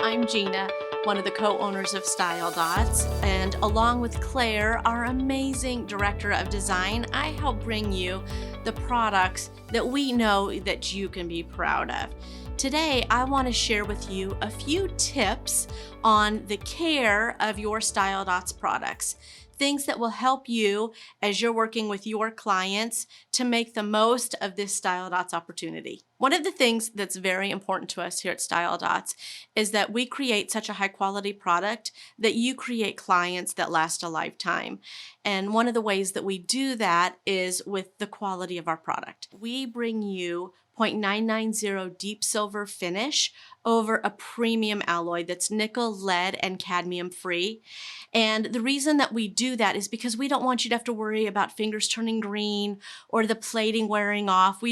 I'm Gina, one of the co-owners of Style Dots, and along with Claire, our amazing director of design, I help bring you the products that we know that you can be proud of. Today, I want to share with you a few tips on the care of your Style Dots products. Things that will help you as you're working with your clients to make the most of this Style Dots opportunity. One of the things that's very important to us here at Style Dots is that we create such a high quality product that you create clients that last a lifetime. And one of the ways that we do that is with the quality of our product. We bring you 0.990 deep silver finish over a premium alloy that's nickel, lead, and cadmium free. And the reason that we do that is because we don't want you to have to worry about fingers turning green or the plating wearing off.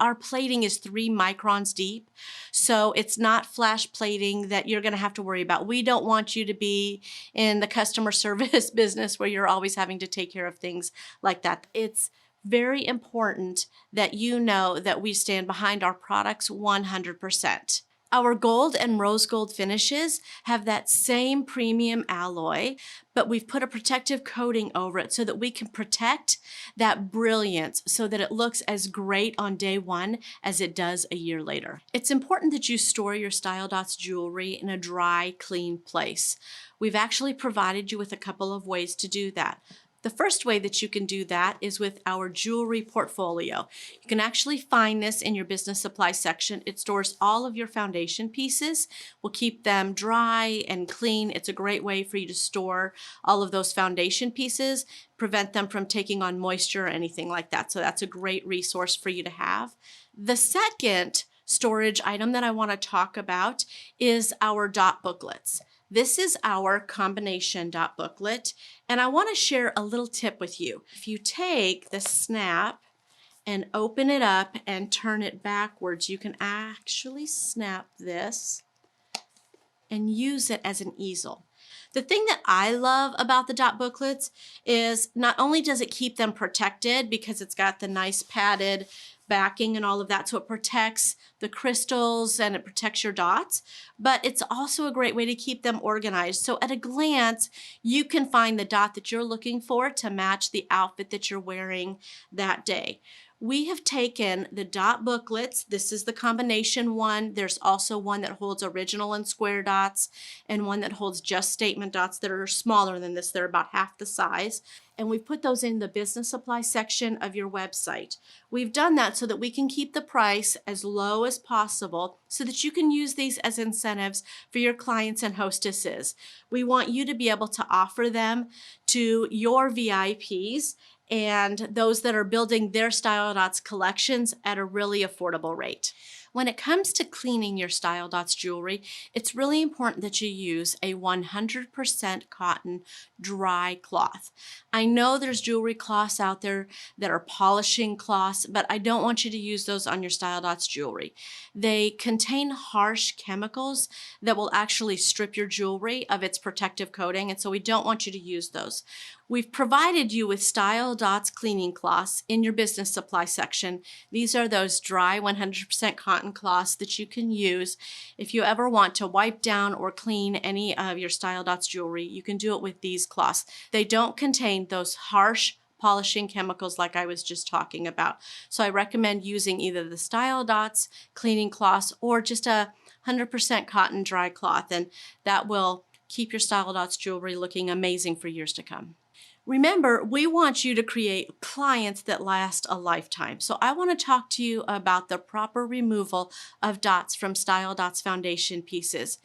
Our plating is 3 microns deep, so it's not flash plating that you're going to have to worry about. We don't want you to be in the customer service business where you're always having to take care of things like that. It's very important that you know that we stand behind our products 100%. Our gold and rose gold finishes have that same premium alloy, but we've put a protective coating over it so that we can protect that brilliance so that it looks as great on day one as it does a year later. It's important that you store your Style Dots jewelry in a dry, clean place. We've actually provided you with a couple of ways to do that. The first way that you can do that is with our jewelry portfolio. You can actually find this in your business supply section. It stores all of your foundation pieces. We'll keep them dry and clean. It's a great way for you to store all of those foundation pieces, prevent them from taking on moisture or anything like that. So that's a great resource for you to have. The second storage item that I want to talk about is our dot booklets. This is our combination dot booklet, and I want to share a little tip with you. If you take the snap and open it up and turn it backwards, you can actually snap this and use it as an easel. The thing that I love about the dot booklets is not only does it keep them protected because it's got the nice padded backing and all of that, so it protects the crystals and it protects your dots, but it's also a great way to keep them organized. So at a glance, you can find the dot that you're looking for to match the outfit that you're wearing that day. We have taken the dot booklets. This is the combination one. There's also one that holds original and square dots and one that holds just statement dots that are smaller than this. They're about half the size. And we've put those in the business supply section of your website. We've done that so that we can keep the price as low as possible so that you can use these as incentives for your clients and hostesses. We want you to be able to offer them to your VIPs and those that are building their Style Dots collections at a really affordable rate. When it comes to cleaning your Style Dots jewelry, it's really important that you use a 100% cotton dry cloth. I know there's jewelry cloths out there that are polishing cloths, but I don't want you to use those on your Style Dots jewelry. They contain harsh chemicals that will actually strip your jewelry of its protective coating, and so we don't want you to use those. We've provided you with Style Dots cleaning cloths in your business supply section. These are those dry 100% cotton cloths that you can use if you ever want to wipe down or clean any of your Style Dots jewelry. You can do it with these cloths. They don't contain those harsh polishing chemicals like I was just talking about. So I recommend using either the Style Dots cleaning cloths or just a 100% cotton dry cloth, and that will keep your Style Dots jewelry looking amazing for years to come. Remember, we want you to create clients that last a lifetime. So I want to talk to you about the proper removal of dots from Style Dots foundation pieces.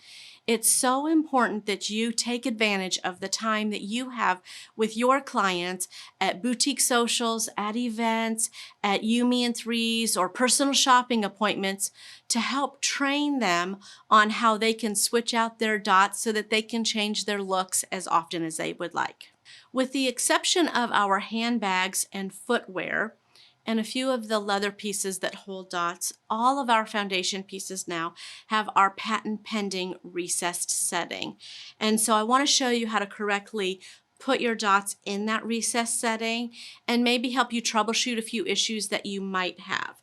It's so important that you take advantage of the time that you have with your clients at boutique socials, at events, at You, Me, and Threes, or personal shopping appointments to help train them on how they can switch out their dots so that they can change their looks as often as they would like. With the exception of our handbags and footwear, and a few of the leather pieces that hold dots, all of our foundation pieces now have our patent pending recessed setting. And so I want to show you how to correctly put your dots in that recessed setting and maybe help you troubleshoot a few issues that you might have.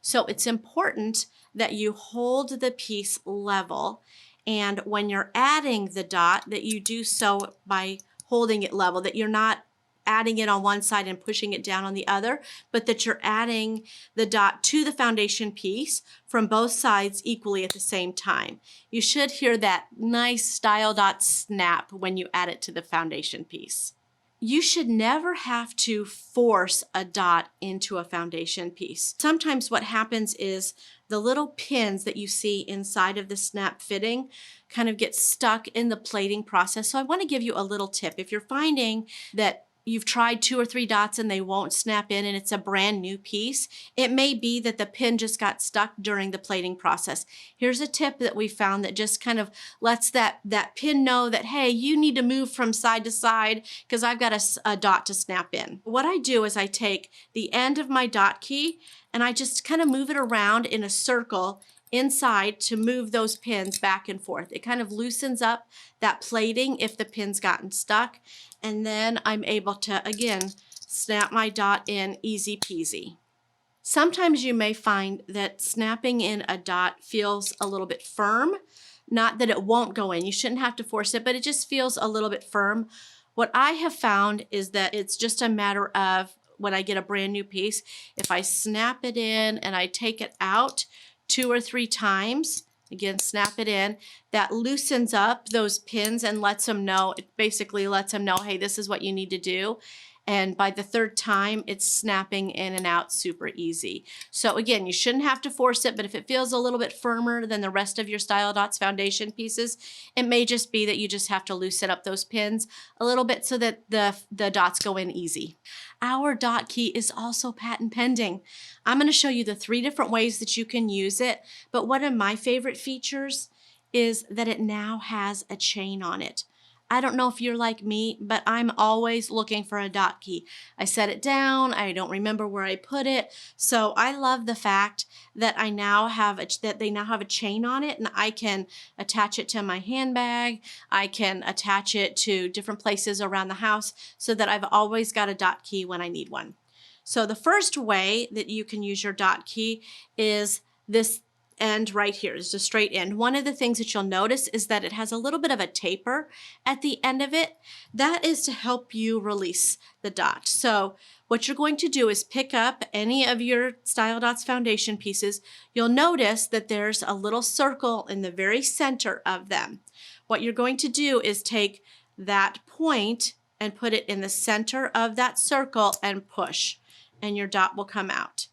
So it's important that you hold the piece level And when you're adding the dot, that you do so by holding it level, that you're not adding it on one side and pushing it down on the other, but that you're adding the dot to the foundation piece from both sides equally at the same time. You should hear that nice style dot snap when you add it to the foundation piece. You should never have to force a dot into a foundation piece. Sometimes what happens is the little pins that you see inside of the snap fitting kind of get stuck in the plating process. So I want to give you a little tip. If you're finding that you've tried 2 or 3 dots and they won't snap in and it's a brand new piece, it may be that the pin just got stuck during the plating process. Here's a tip that we found that just kind of lets that pin know that, hey, you need to move from side to side because I've got a dot to snap in. What I do is I take the end of my dot key and I just kind of move it around in a circle inside to move those pins back and forth. It kind of loosens up that plating if the pin's gotten stuck. And then I'm able to, again, snap my dot in easy peasy. Sometimes you may find that snapping in a dot feels a little bit firm. Not that it won't go in. You shouldn't have to force it, but it just feels a little bit firm. What I have found is that it's just a matter of when I get a brand new piece, if I snap it in and I take it out 2 or 3 times, again, snap it in, that loosens up those pins and lets them know, it basically lets them know, hey, this is what you need to do. And by the 3rd time, it's snapping in and out super easy. So again, you shouldn't have to force it, but if it feels a little bit firmer than the rest of your Style Dots foundation pieces, it may just be that you just have to loosen up those pins a little bit so that the dots go in easy. Our dot key is also patent pending. I'm going to show you the 3 different ways that you can use it, but one of my favorite features is that it now has a chain on it. I don't know if you're like me, but I'm always looking for a dot key. I set it down, I don't remember where I put it, so I love the fact that they now have a chain on it, and I can attach it to my handbag, I can attach it to different places around the house so that I've always got a dot key when I need one. So the first way that you can use your dot key is this end right here. Is a straight end. One of the things that you'll notice is that it has a little bit of a taper at the end of it. That is to help you release the dot. So what you're going to do is pick up any of your Style Dots foundation pieces. You'll notice that there's a little circle in the very center of them. What you're going to do is take that point and put it in the center of that circle and push, and your dot will come out.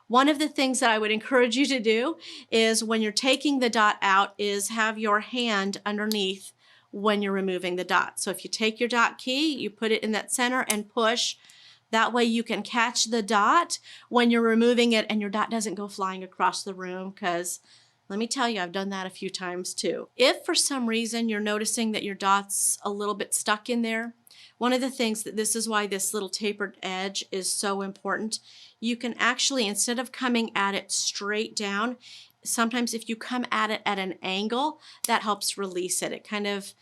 One of the things that I would encourage you to do is when you're taking the dot out is have your hand underneath when you're removing the dot. So if you take your dot key, you put it in that center and push. That way you can catch the dot when you're removing it and your dot doesn't go flying across the room, because let me tell you, I've done that a few times too. If for some reason you're noticing that your dot's a little bit stuck in there, one of the things this is why this little tapered edge is so important. You can actually, instead of coming at it straight down, sometimes if you come at it at an angle, that helps release it. It kind of,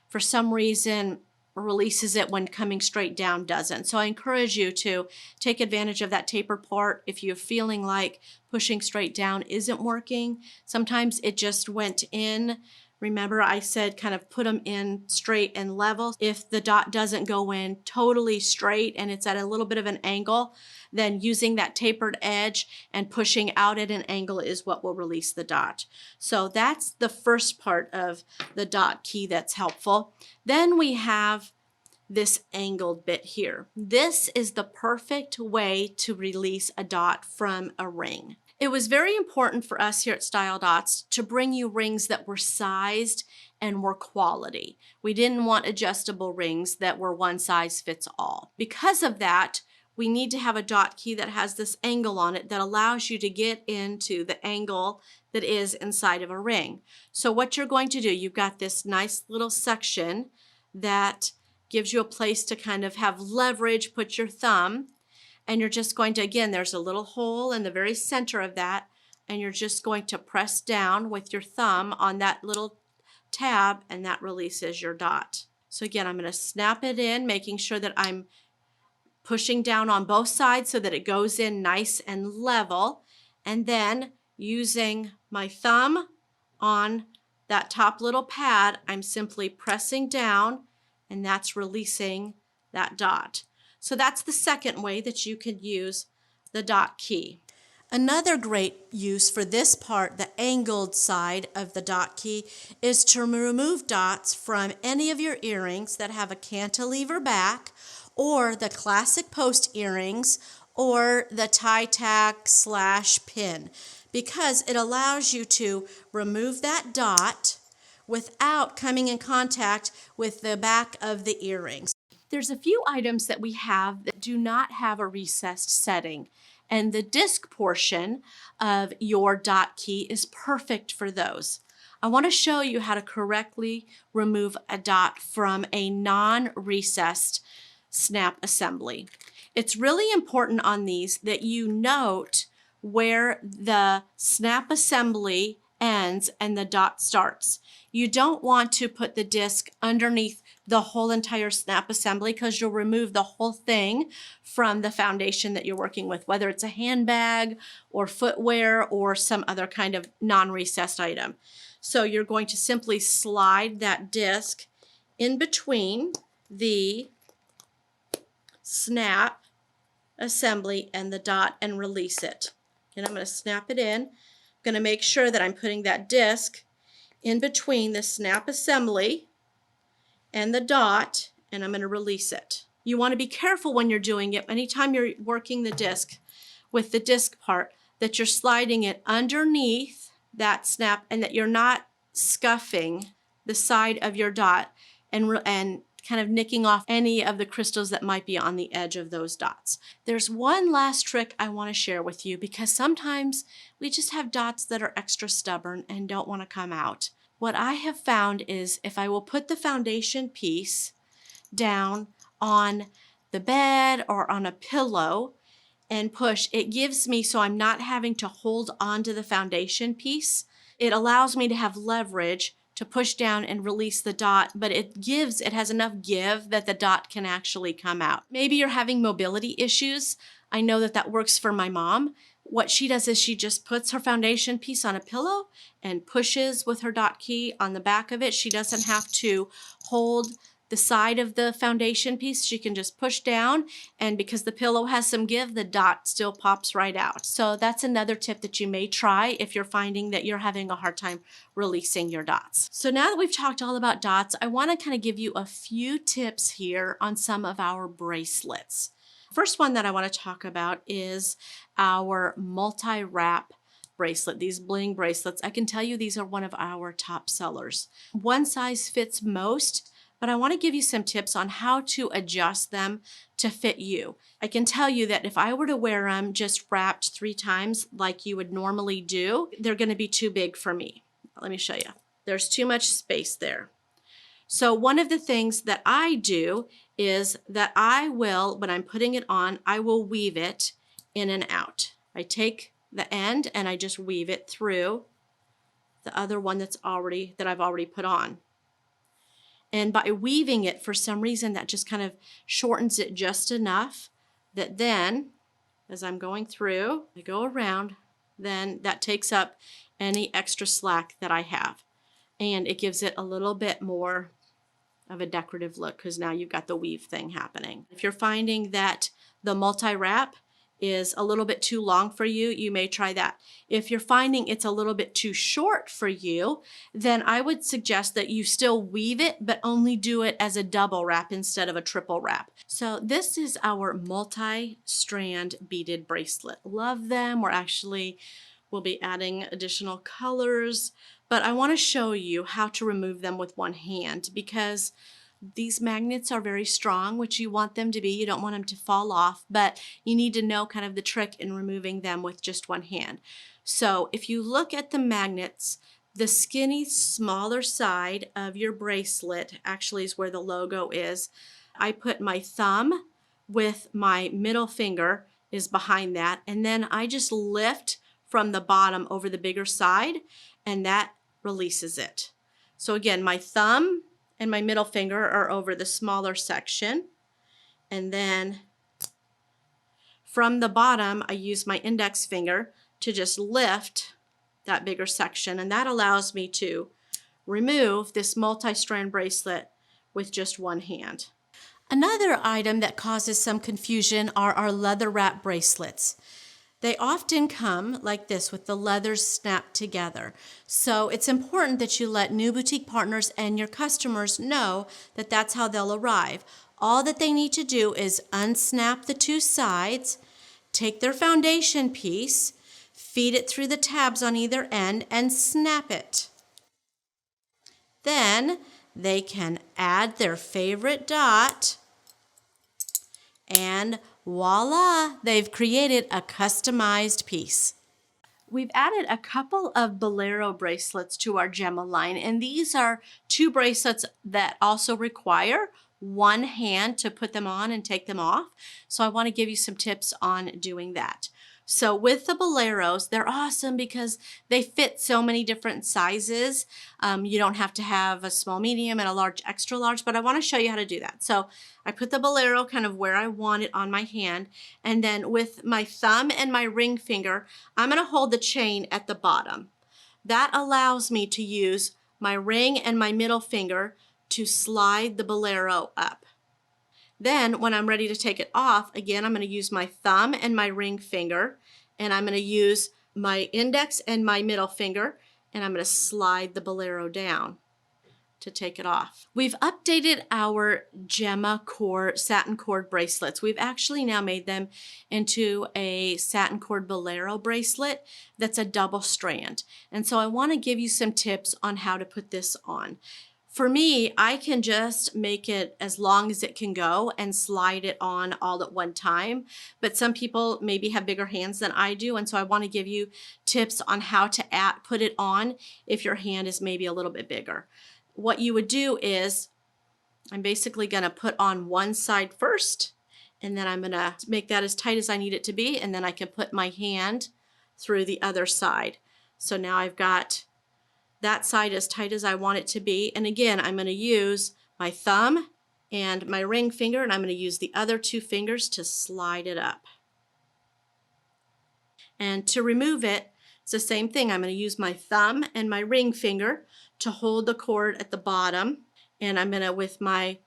for some reason, releases it when coming straight down doesn't. So I encourage you to take advantage of that tapered part if you're feeling like pushing straight down isn't working. Sometimes it just went in. Remember, I said kind of put them in straight and level. If the dot doesn't go in totally straight and it's at a little bit of an angle, then using that tapered edge and pushing out at an angle is what will release the dot. So that's the first part of the dot key that's helpful. Then we have this angled bit here. This is the perfect way to release a dot from a ring. It was very important for us here at Style Dots to bring you rings that were sized and were quality. We didn't want adjustable rings that were one size fits all. Because of that, we need to have a dot key that has this angle on it that allows you to get into the angle that is inside of a ring. So what you're going to do, you've got this nice little section that gives you a place to kind of have leverage, put your thumb, and you're just going to, again, there's a little hole in the very center of that, and you're just going to press down with your thumb on that little tab, and that releases your dot. So again, I'm going to snap it in, making sure that I'm pushing down on both sides so that it goes in nice and level, and then using my thumb on that top little pad, I'm simply pressing down, and that's releasing that dot. So that's the second way that you could use the dot key. Another great use for this part, the angled side of the dot key, is to remove dots from any of your earrings that have a cantilever back, or the classic post earrings, or the tie tack / pin, because it allows you to remove that dot without coming in contact with the back of the earrings. There's a few items that we have that do not have a recessed setting, and the disc portion of your dot key is perfect for those. I want to show you how to correctly remove a dot from a non-recessed snap assembly. It's really important on these that you note where the snap assembly ends and the dot starts. You don't want to put the disc underneath the whole entire snap assembly, because you'll remove the whole thing from the foundation that you're working with, whether it's a handbag or footwear or some other kind of non-recessed item. So you're going to simply slide that disc in between the snap assembly and the dot and release it. And I'm going to snap it in. I'm going to make sure that I'm putting that disc in between the snap assembly and the dot, and I'm going to release it. You want to be careful when you're doing it, anytime you're working the disc with the disc part, that you're sliding it underneath that snap and that you're not scuffing the side of your dot and kind of nicking off any of the crystals that might be on the edge of those dots. There's one last trick I want to share with you, because sometimes we just have dots that are extra stubborn and don't want to come out. What I have found is if I will put the foundation piece down on the bed or on a pillow and push, it gives me, so I'm not having to hold onto the foundation piece. It allows me to have leverage to push down and release the dot, but it has enough give that the dot can actually come out. Maybe you're having mobility issues. I know that works for my mom. What she does is she just puts her foundation piece on a pillow and pushes with her dot key on the back of it. She doesn't have to hold the side of the foundation piece. She can just push down, and because the pillow has some give, the dot still pops right out. So that's another tip that you may try if you're finding that you're having a hard time releasing your dots. So now that we've talked all about dots, I want to kind of give you a few tips here on some of our bracelets. First one that I want to talk about is our multi-wrap bracelet, these bling bracelets. I can tell you these are one of our top sellers. One size fits most, but I want to give you some tips on how to adjust them to fit you. I can tell you that if I were to wear them just wrapped 3 times like you would normally do, they're going to be too big for me. Let me show you. There's too much space there. So one of the things that I do is that I will, when I'm putting it on, I will weave it in and out. I take the end and I just weave it through the other one that I've already put on. And by weaving it, for some reason, that just kind of shortens it just enough that then, as I'm going through, I go around, then that takes up any extra slack that I have. And it gives it a little bit more of a decorative look, because now you've got the weave thing happening. If you're finding that the multi-wrap is a little bit too long for you, you may try that. If you're finding it's a little bit too short for you, then I would suggest that you still weave it, but only do it as a double wrap instead of a triple wrap. So this is our multi-strand beaded bracelet. Love them. We'll be adding additional colors, but I want to show you how to remove them with one hand, because these magnets are very strong, which you want them to be. You don't want them to fall off, but you need to know kind of the trick in removing them with just one hand. So if you look at the magnets, the skinny, smaller side of your bracelet actually is where the logo is. I put my thumb with my middle finger is behind that, and then I just lift from the bottom over the bigger side, and that releases it. So again, my thumb and my middle finger are over the smaller section, and then from the bottom I use my index finger to just lift that bigger section, and that allows me to remove this multi-strand bracelet with just one hand. Another item that causes some confusion are our leather wrap bracelets. They often come like this with the leathers snapped together. So it's important that you let new boutique partners and your customers know that that's how they'll arrive. All that they need to do is unsnap the two sides, take their foundation piece, feed it through the tabs on either end, and snap it. Then they can add their favorite dot, and voila, they've created a customized piece. We've added a couple of Bolero bracelets to our Gemma line, and these are two bracelets that also require one hand to put them on and take them off. So I want to give you some tips on doing that. So with the Boleros, they're awesome because they fit so many different sizes. You don't have to have a small, medium, and a large, extra large, but I want to show you how to do that. So I put the Bolero kind of where I want it on my hand, and then with my thumb and my ring finger, I'm going to hold the chain at the bottom. That allows me to use my ring and my middle finger to slide the Bolero up. Then when I'm ready to take it off, again, I'm going to use my thumb and my ring finger, and I'm going to use my index and my middle finger, and I'm going to slide the Bolero down to take it off. We've updated our Gemma cord, satin cord bracelets. We've actually now made them into a satin cord Bolero bracelet that's a double strand. And so I want to give you some tips on how to put this on. For me, I can just make it as long as it can go and slide it on all at one time. But some people maybe have bigger hands than I do, and so I want to give you tips on how to put it on if your hand is maybe a little bit bigger. What you would do is, I'm basically going to put on one side first, and then I'm going to make that as tight as I need it to be, and then I can put my hand through the other side. So now I've got that side as tight as I want it to be. And again, I'm going to use my thumb and my ring finger, and I'm going to use the other two fingers to slide it up. And to remove it, it's the same thing. I'm going to use my thumb and my ring finger to hold the cord at the bottom. And I'm going to, with my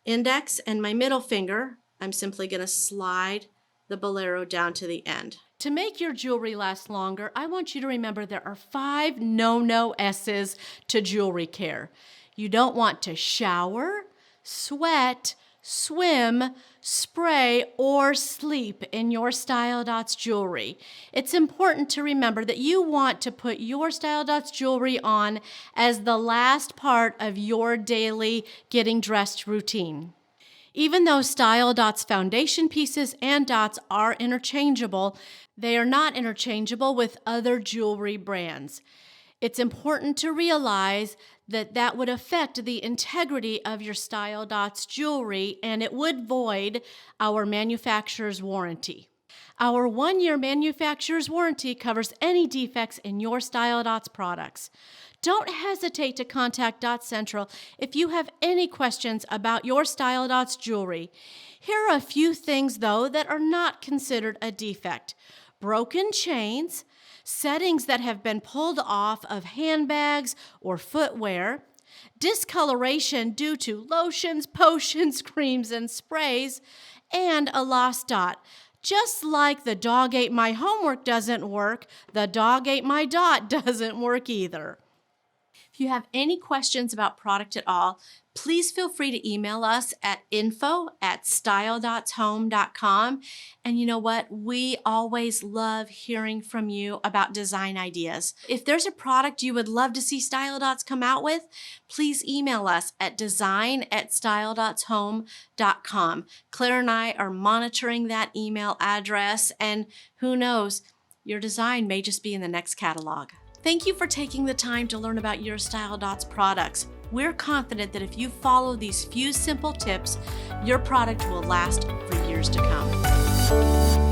index and my middle finger, I'm simply going to slide the Bolero down to the end. To make your jewelry last longer, I want you to remember there are 5 no S's to jewelry care. You don't want to shower, sweat, swim, spray, or sleep in your Style Dots jewelry. It's important to remember that you want to put your Style Dots jewelry on as the last part of your daily getting dressed routine. Even though Style Dots foundation pieces and dots are interchangeable, they are not interchangeable with other jewelry brands. It's important to realize that that would affect the integrity of your Style Dots jewelry, and it would void our manufacturer's warranty. Our 1-year manufacturer's warranty covers any defects in your Style Dots products. Don't hesitate to contact Dot Central if you have any questions about your Style Dots jewelry. Here are a few things, though, that are not considered a defect. Broken chains, settings that have been pulled off of handbags or footwear, discoloration due to lotions, potions, creams, and sprays, and a lost dot. Just like the dog ate my homework doesn't work, the dog ate my dot doesn't work either. If you have any questions about product at all, please feel free to email us at info@styledots.home.com. And you know what? We always love hearing from you about design ideas. If there's a product you would love to see Style Dots come out with, please email us at design@styledots.home.com. Claire and I are monitoring that email address, and who knows, your design may just be in the next catalog. Thank you for taking the time to learn about your Style Dots products. We're confident that if you follow these few simple tips, your product will last for years to come.